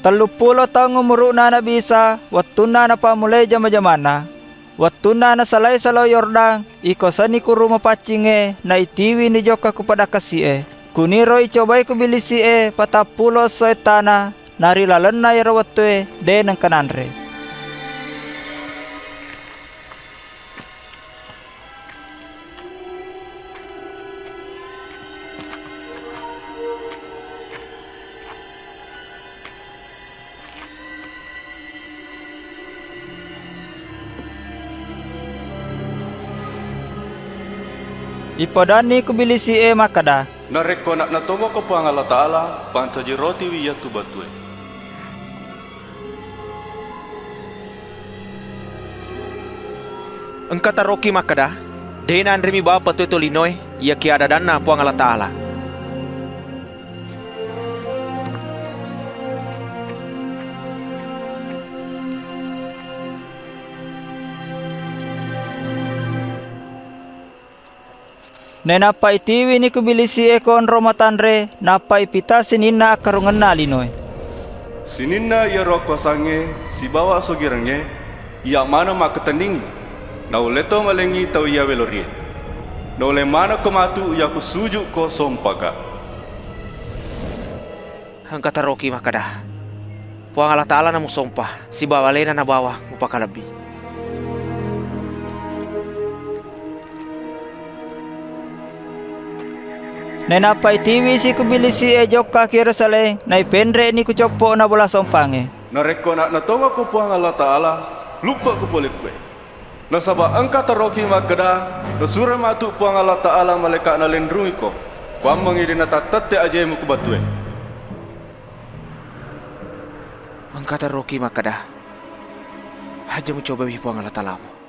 30 tahun umurna Nabi Isa, wattuna na pamulay jama-jamana. Wattuna na salay-salaw Yordan, iko sani ku rumah pacinge, na itiwi ni joka kepada kasie. Kuniro icobai kubilisie, 40 soetana, nari lalena yara wattue, de nang kananre. Ipodani kubilisi makada. Nareko nak natongo ko pang Allah Ta'ala, pancaji roti wiyatu batue. Engkata roki makada, dena andremi bapa tu linoy, ia ki ada dana puang Allah Ta'ala. Nenapai tiwi ni kubilisi kon romatanre, napai pita sinina karungan nalinoy. Sininna ia roko sange, si bawa sogirange, ia mana mak ketandingi. Nau leto malengi tau ia velorie. Nau le mana komatu ia ku suju ko sompaka. Engkata roki makada, puang Allah Ta'ala namu sompah, si bawa lena na bawa upaka lebih. Nenapai tiwi si kubilisi joka Yerusalem, nai pendre ni kucopo na bola sompange. Nareko nak natongo ko puang Allah Ta'ala, lupa ko boleh kue. Nasaba angka taroki makada, nasura matu puang Allah Ta'ala malaikat na lendrungi ko. Puang mangiri na tatate aja mu ku batue. Engkata roki makada, haja mencoba puang Allah Ta'ala.